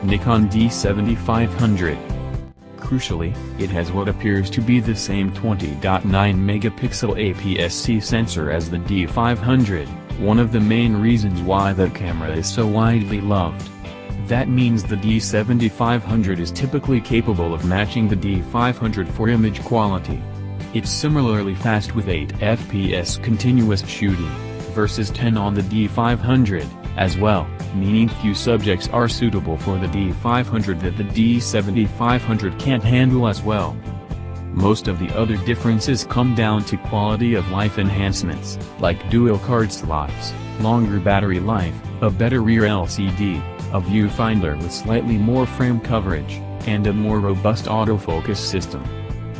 Nikon D7500. Crucially, it has what appears to be the same 20.9-megapixel APS-C sensor as the D500, one of the main reasons why that camera is so widely loved. That means the D7500 is typically capable of matching the D500 for image quality. It's similarly fast with 8 FPS continuous shooting, versus 10 on the D500, as well, meaning few subjects are suitable for the D500 that the D7500 can't handle as well. Most of the other differences come down to quality of life enhancements, like dual card slots, longer battery life, a better rear LCD, a viewfinder with slightly more frame coverage, and a more robust autofocus system.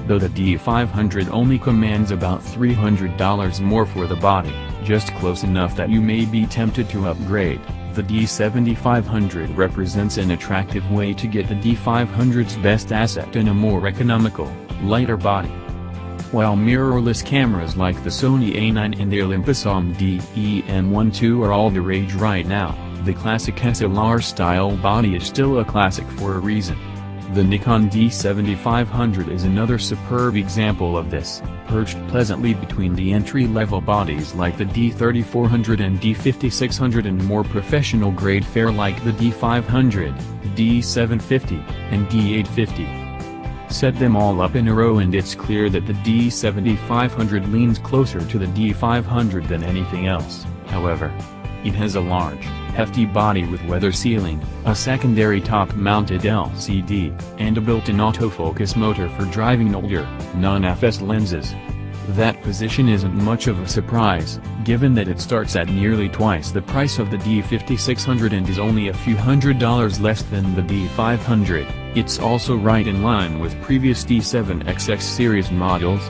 Though the D500 only commands about $300 more for the body, just close enough that you may be tempted to upgrade, the D7500 represents an attractive way to get the D500's best asset in a more economical, lighter body. While mirrorless cameras like the Sony A9 and the Olympus DEM12 are all the rage right now, the classic SLR-style body is still a classic for a reason. The Nikon D7500 is another superb example of this, perched pleasantly between the entry-level bodies like the D3400 and D5600 and more professional-grade fare like the D500, D750, and D850. Set them all up in a row and it's clear that the D7500 leans closer to the D500 than anything else. However, it has a large, hefty body with weather sealing, a secondary top-mounted LCD, and a built-in autofocus motor for driving older, non-FS lenses. That position isn't much of a surprise, given that it starts at nearly twice the price of the D5600 and is only a few $100s less than the D500. It's also right in line with previous D7XX series models.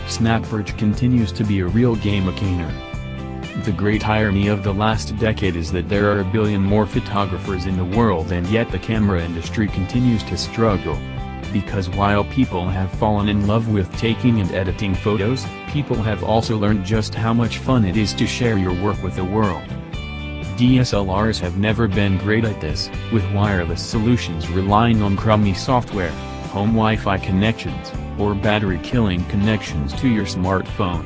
SnapBridge continues to be a real game-a-caner. The great irony of the last decade is that there are a billion more photographers in the world and yet the camera industry continues to struggle. Because while people have fallen in love with taking and editing photos, people have also learned just how much fun it is to share your work with the world. DSLRs have never been great at this, with wireless solutions relying on crummy software, home Wi-Fi connections, or battery-killing connections to your smartphone.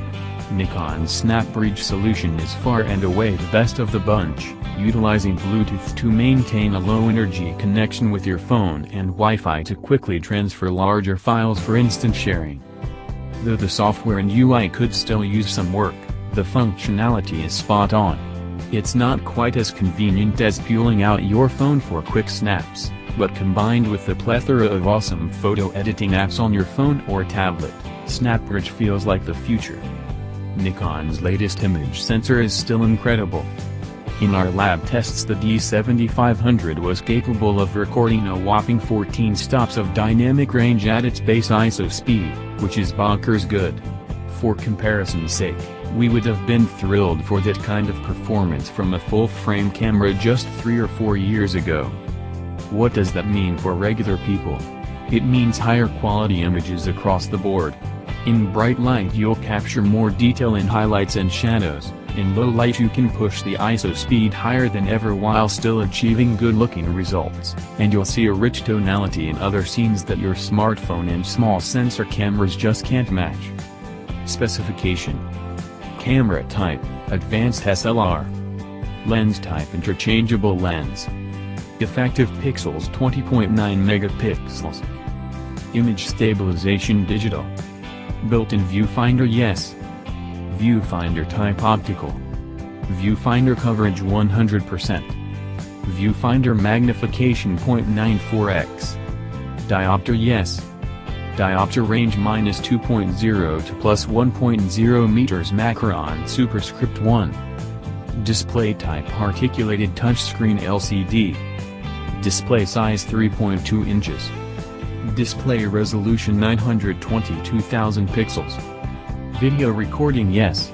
Nikon's SnapBridge solution is far and away the best of the bunch, utilizing Bluetooth to maintain a low-energy connection with your phone and Wi-Fi to quickly transfer larger files for instant sharing. Though the software and UI could still use some work, the functionality is spot on. It's not quite as convenient as pulling out your phone for quick snaps, but combined with the plethora of awesome photo editing apps on your phone or tablet, SnapBridge feels like the future. Nikon's latest image sensor is still incredible. In our lab tests the D7500 was capable of recording a whopping 14 stops of dynamic range at its base ISO speed, which is bonkers good. For comparison's sake, we would have been thrilled for that kind of performance from a full-frame camera just 3 or 4 years ago. What does that mean for regular people? It means higher quality images across the board. In bright light you'll capture more detail in highlights and shadows, in low light you can push the ISO speed higher than ever while still achieving good-looking results, and you'll see a rich tonality in other scenes that your smartphone and small sensor cameras just can't match. Specification: Camera type, Advanced SLR. Lens type, Interchangeable lens. Effective pixels 20.9 megapixels. Image stabilization digital. Built-in viewfinder yes. Viewfinder type optical. Viewfinder coverage 100%. Viewfinder magnification 0.94x. Diopter yes. Diopter range -2.0 to +1.0 meters macron superscript 1. Display type articulated touchscreen LCD. Display size 3.2 inches. Display resolution 922,000 pixels. Video recording yes.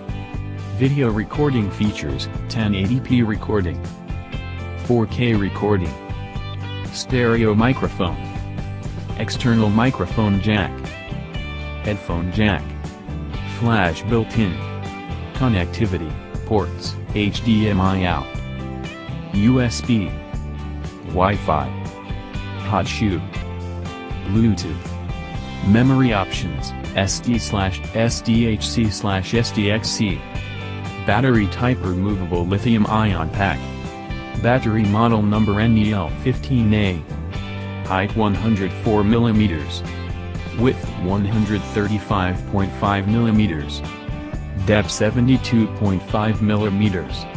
Video recording features 1080p recording, 4K recording, stereo microphone, external microphone jack, headphone jack, flash built-in, connectivity, ports, HDMI out, USB, Wi-Fi. hot shoe. Bluetooth. Memory options, SD/SDHC/SDXC. Battery type removable lithium-ion pack. Battery model number NEL15A. Height 104 mm. Width 135.5 mm. Depth 72.5 mm.